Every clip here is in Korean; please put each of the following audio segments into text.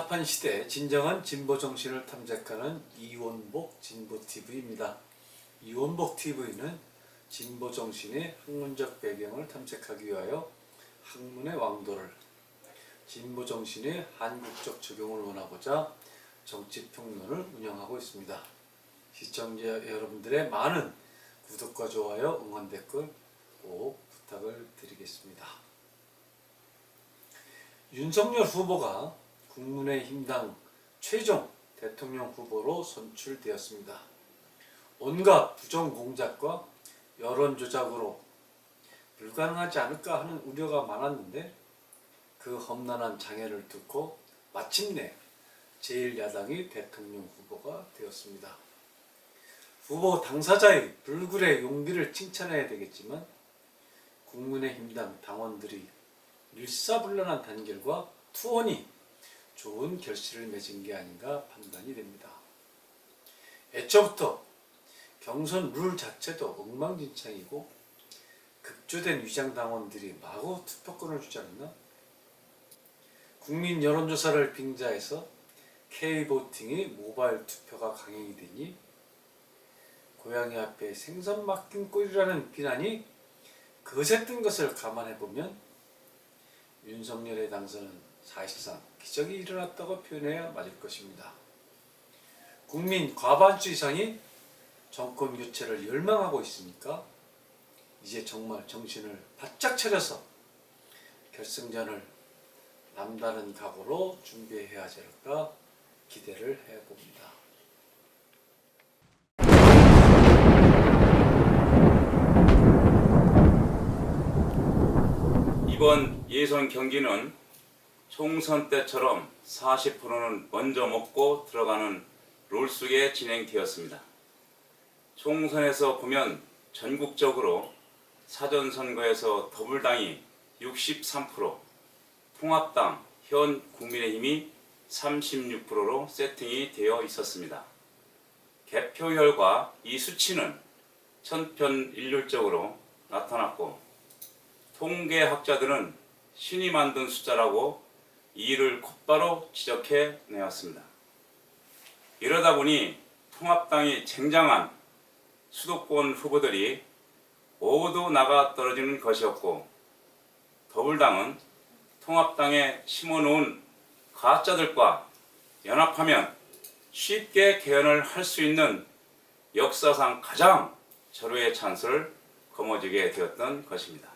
복잡한 시대 진정한 진보 정신을 탐색하는 이원복 진보TV입니다. 이원복 TV는 진보 정신의 학문적 배경을 탐색하기 위하여 학문의 왕도를, 진보 정신의 한국적 적용을 원하고자 정치평론을 운영하고 있습니다. 시청자 여러분들의 많은 구독과 좋아요, 응원 댓글 꼭 부탁을 드리겠습니다. 윤석열 후보가 국민의힘당 최종 대통령 후보로 선출되었습니다. 온갖 부정공작과 여론조작으로 불가능하지 않을까 하는 우려가 많았는데 그 험난한 장애를 뚫고 마침내 제1야당이 대통령 후보가 되었습니다. 후보 당사자의 불굴의 용기를 칭찬해야 되겠지만 국민의힘당 당원들이 일사불란한 단결과 투혼이 좋은 결실을 맺은 게 아닌가 판단이 됩니다. 애초부터 경선 룰 자체도 엉망진창이고 급조된 위장당원들이 마구 투표권을 주지 않았나? 국민 여론조사를 빙자해서 K보팅이 모바일 투표가 강행이 되니 고양이 앞에 생선 맡긴 꼴이라는 비난이 거세 뜬 것을 감안해보면 윤석열의 당선은 사실상 기적이 일어났다고 표현해야 맞을 것입니다. 국민 과반수 이상이 정권 교체를 열망하고 있으니까 이제 정말 정신을 바짝 차려서 결승전을 남다른 각오로 준비해야 하지 않을까 기대를 해봅니다. 이번 예선 경기는 총선 때처럼 40%는 먼저 먹고 들어가는 룰 속에 진행되었습니다. 총선에서 보면 전국적으로 사전선거에서 더불당이 63%, 통합당, 현 국민의힘이 36%로 세팅이 되어 있었습니다. 개표 결과 이 수치는 천편일률적으로 나타났고 통계학자들은 신이 만든 숫자라고 이를 곧바로 지적해 내었습니다. 이러다 보니 통합당이 쟁장한 수도권 후보들이 모두 나가 떨어지는 것이었고 더불당은 통합당에 심어놓은 가짜들과 연합하면 쉽게 개헌을 할 수 있는 역사상 가장 절호의 찬스를 거머쥐게 되었던 것입니다.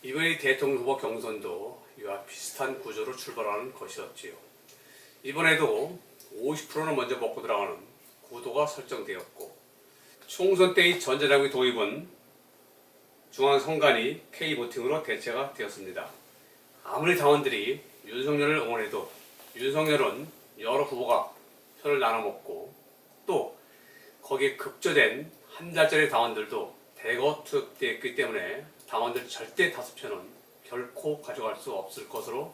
이번의 대통령 후보 경선도 이와 비슷한 구조로 출발하는 것이었지요. 이번에도 50%는 먼저 먹고 들어가는 구도가 설정되었고 총선 때의 전자장비 도입은 중앙선관위 K보팅으로 대체가 되었습니다. 아무리 당원들이 윤석열을 응원해도 윤석열은 여러 후보가 표를 나눠먹고 또 거기에 급조된 한 달짜리 당원들도 대거 투입되었기 때문에 당원들 절대 다수표는 결코 가져갈 수 없을 것으로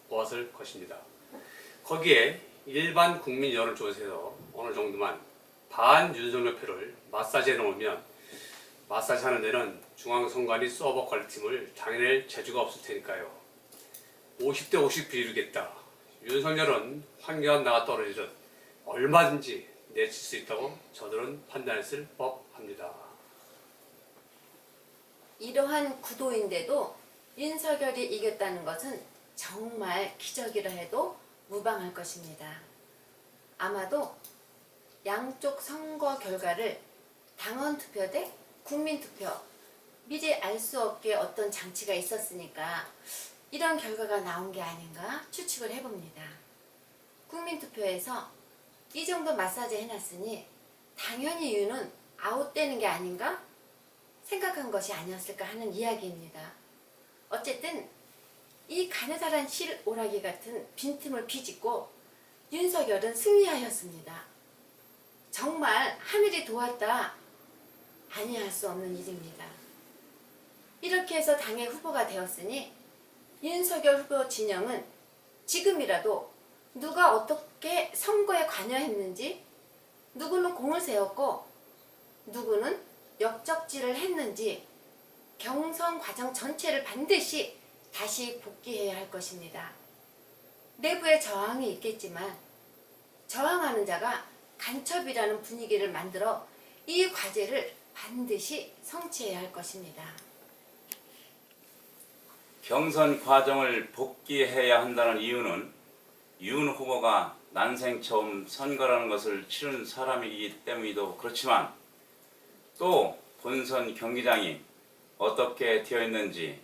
보았을 것입니다. 거기에 일반 국민 여론조사에서 어느 정도만 반 윤석열 표를 마사지해 놓으면 마사지 하는 데는 중앙선관위 서버 관리팀을 장애낼 재주가 없을 테니까요. 50대 50 비율이겠다. 윤석열은 황교안 나가 떨어지듯 얼마든지 내칠 수 있다고 저들은 판단했을 법합니다. 이러한 구도인데도 윤석열이 이겼다는 것은 정말 기적이라 해도 무방할 것입니다. 아마도 양쪽 선거 결과를 당원 투표 대 국민 투표 미리 알 수 없게 어떤 장치가 있었으니까 이런 결과가 나온 게 아닌가 추측을 해봅니다. 국민 투표에서 이 정도 마사지 해놨으니 당연히 이유는 아웃되는 게 아닌가 생각한 것이 아니었을까 하는 이야기입니다. 어쨌든 이 가느다란 실오라기 같은 빈틈을 비집고 윤석열은 승리하였습니다. 정말 하늘이 도왔다 아니할 수 없는 일입니다. 이렇게 해서 당의 후보가 되었으니 윤석열 후보 진영은 지금이라도 누가 어떻게 선거에 관여했는지, 누구는 공을 세웠고 누구는 역적질을 했는지 경선 과정 전체를 반드시 다시 복귀해야 할 것입니다. 내부에 저항이 있겠지만 저항하는 자가 간첩이라는 분위기를 만들어 이 과제를 반드시 성취해야 할 것입니다. 경선 과정을 복귀해야 한다는 이유는 윤 후보가 난생 처음 선거라는 것을 치른 사람이기 때문이도 그렇지만 또 본선 경기장이 어떻게 되어 있는지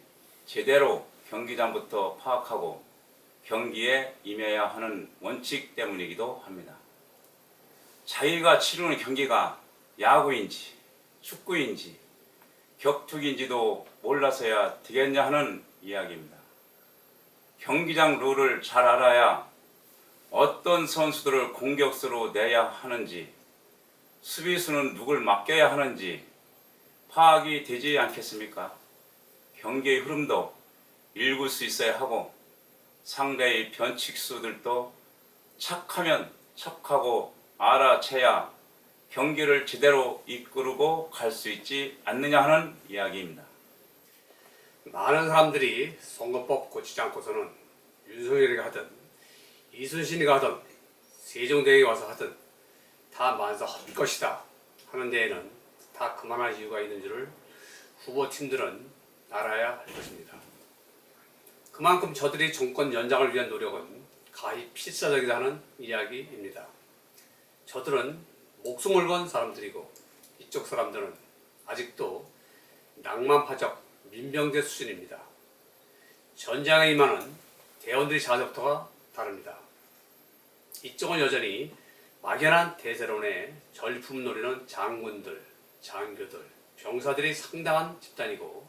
제대로 경기장부터 파악하고 경기에 임해야 하는 원칙 때문이기도 합니다. 자기가 치르는 경기가 야구인지 축구인지 격투기인지도 몰라서야 되겠냐 하는 이야기입니다. 경기장 룰을 잘 알아야 어떤 선수들을 공격수로 내야 하는지, 수비수는 누굴 맡겨야 하는지 파악이 되지 않겠습니까? 경기의 흐름도 읽을 수 있어야 하고 상대의 변칙수들도 착하면 척하고 알아채야 경기를 제대로 이끌고 갈 수 있지 않느냐 하는 이야기입니다. 많은 사람들이 선거법 고치지 않고서는 윤석열이 하든 이순신이가 하든 세종대왕이 와서 하든 다 만사 헛것이다 하는 데에는 다 그만할 이유가 있는 줄을 후보팀들은 알아야 할 것입니다. 그만큼 저들이 정권 연장을 위한 노력은 가히 필사적이다 하는 이야기입니다. 저들은 목숨을 건 사람들이고 이쪽 사람들은 아직도 낭만파적 민병대 수준입니다. 전장에 임하는 대원들의 자세부터가 다릅니다. 이쪽은 여전히 막연한 대세론에 절품 노리는 장군들, 장교들, 병사들이 상당한 집단이고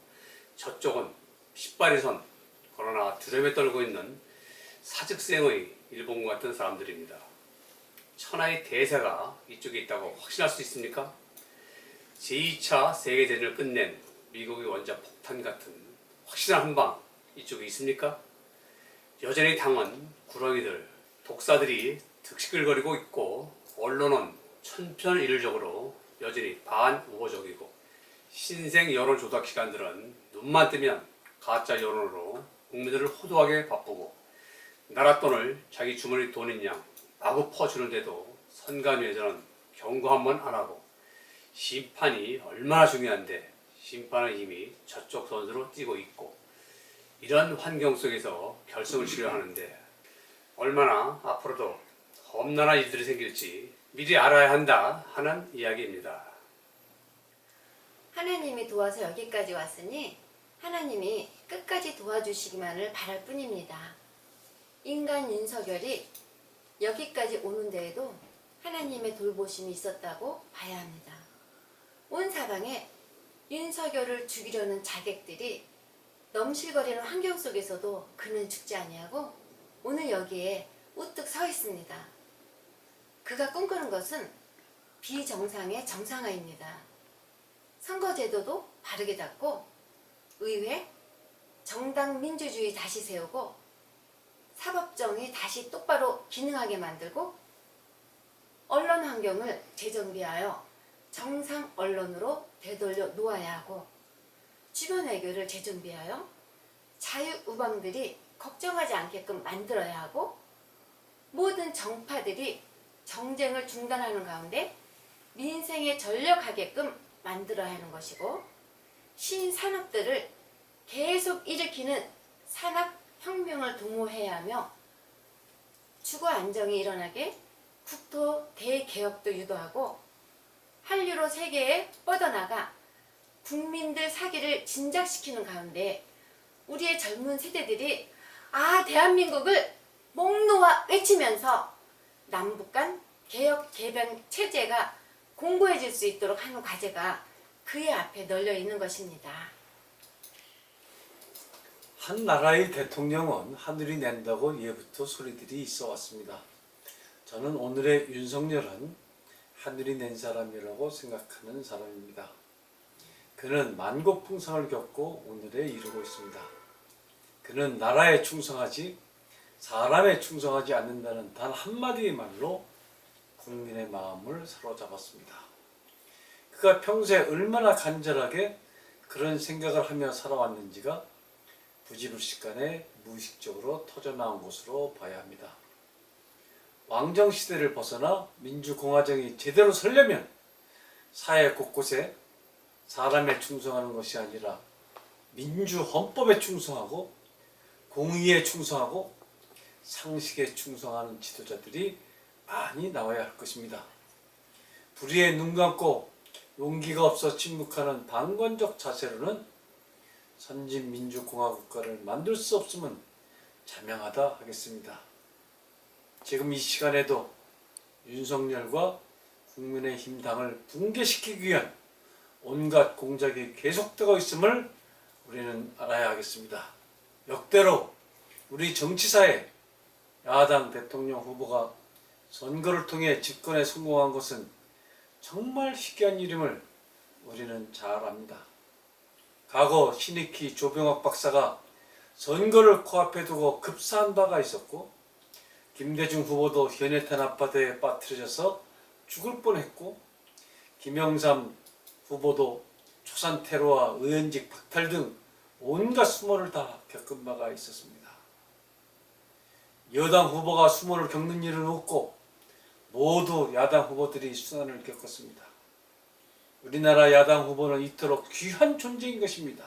저쪽은 핏발이선 그러나 두려움에 떨고 있는 사직생의 일본과 같은 사람들입니다. 천하의 대세가 이쪽에 있다고 확신할 수 있습니까? 제2차 세계대전을 끝낸 미국의 원자 폭탄 같은 확실한 한방 이쪽에 있습니까? 여전히 당은 구렁이들, 독사들이 득실거리고 있고 언론은 천편일률적으로 여전히 반우호적이고 신생 여론 조작 기관들은 눈만 뜨면 가짜 여론으로 국민들을 호도하게 바쁘고 나라 돈을 자기 주머니 돈인 양 마구 퍼주는데도 선관위에서는 경고 한 번 안 하고 심판이 얼마나 중요한데 심판은 이미 저쪽 선수로 뛰고 있고 이런 환경 속에서 결승을 치러야 하는데 얼마나 앞으로도 험난한 일들이 생길지 미리 알아야 한다 하는 이야기입니다. 하나님이 도와서 여기까지 왔으니 하나님이 끝까지 도와주시기만을 바랄 뿐입니다. 인간 윤석열이 여기까지 오는 데에도 하나님의 돌보심이 있었다고 봐야 합니다. 온 사방에 윤석열을 죽이려는 자객들이 넘실거리는 환경 속에서도 그는 죽지 아니하고 오늘 여기에 우뚝 서 있습니다. 그가 꿈꾸는 것은 비정상의 정상화입니다. 선거제도도 바르게 잡고 의회, 정당 민주주의 다시 세우고 사법정의 다시 똑바로 기능하게 만들고 언론 환경을 재정비하여 정상 언론으로 되돌려 놓아야 하고 주변 외교를 재정비하여 자유우방들이 걱정하지 않게끔 만들어야 하고 모든 정파들이 정쟁을 중단하는 가운데 민생에 전력하게끔 만들어야 하는 것이고 신산업들을 계속 일으키는 산업혁명을 도모해야 하며 주거 안정이 일어나게 국토 대개혁도 유도하고 한류로 세계에 뻗어나가 국민들 사기를 진작시키는 가운데 우리의 젊은 세대들이 대한민국을 목 놓아 외치면서 남북 간 개혁 개방 체제가 공고해질 수 있도록 하는 과제가 그의 앞에 널려 있는 것입니다. 한 나라의 대통령은 하늘이 낸다고 예부터 소리들이 있어 왔습니다. 저는 오늘의 윤석열은 하늘이 낸 사람이라고 생각하는 사람입니다. 그는 만고풍상을 겪고 오늘에 이르고 있습니다. 그는 나라에 충성하지 사람에 충성하지 않는다는 단 한마디의 말로 국민의 마음을 사로잡았습니다. 그가 평소에 얼마나 간절하게 그런 생각을 하며 살아왔는지가 부지불식간에 무의식적으로 터져나온 것으로 봐야 합니다. 왕정시대를 벗어나 민주공화정이 제대로 서려면 사회 곳곳에 사람에 충성하는 것이 아니라 민주헌법에 충성하고 공의에 충성하고 상식에 충성하는 지도자들이 많이 나와야 할 것입니다. 불의에 눈 감고 용기가 없어 침묵하는 방관적 자세로는 선진민주공화국가를 만들 수 없음은 자명하다 하겠습니다. 지금 이 시간에도 윤석열과 국민의힘 당을 붕괴시키기 위한 온갖 공작이 계속되고 있음을 우리는 알아야 하겠습니다. 역대로 우리 정치사에 야당 대통령 후보가 선거를 통해 집권에 성공한 것은 정말 희귀한 일임을 우리는 잘 압니다. 과거 신익희 조병학 박사가 선거를 코앞에 두고 급사한 바가 있었고, 김대중 후보도 현해탄 앞바다에 빠뜨려져서 죽을 뻔했고, 김영삼 후보도 초산 테러와 의원직 박탈 등 온갖 수모를 다 겪은 바가 있었습니다. 여당 후보가 수모를 겪는 일은 없고 모두 야당 후보들이 수난을 겪었습니다. 우리나라 야당 후보는 이토록 귀한 존재인 것입니다.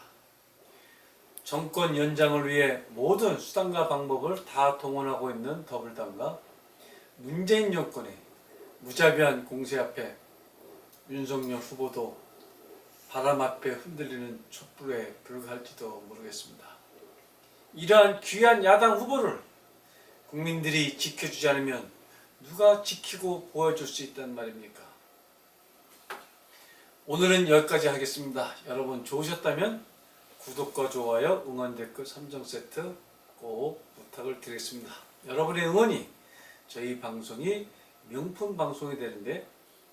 정권 연장을 위해 모든 수단과 방법을 다 동원하고 있는 더불당과 문재인 정권의 무자비한 공세 앞에 윤석열 후보도 바람 앞에 흔들리는 촛불에 불과할지도 모르겠습니다. 이러한 귀한 야당 후보를 국민들이 지켜주지 않으면 누가 지키고 보여줄 수 있단 말입니까? 오늘은 여기까지 하겠습니다. 여러분 좋으셨다면 구독과 좋아요, 응원 댓글 3종 세트 꼭 부탁을 드리겠습니다. 여러분의 응원이 저희 방송이 명품 방송이 되는데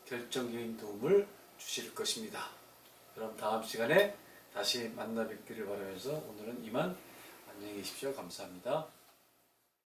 결정적인 도움을 주실 것입니다. 그럼 다음 시간에 다시 만나 뵙기를 바라면서 오늘은 이만 안녕히 계십시오. 감사합니다.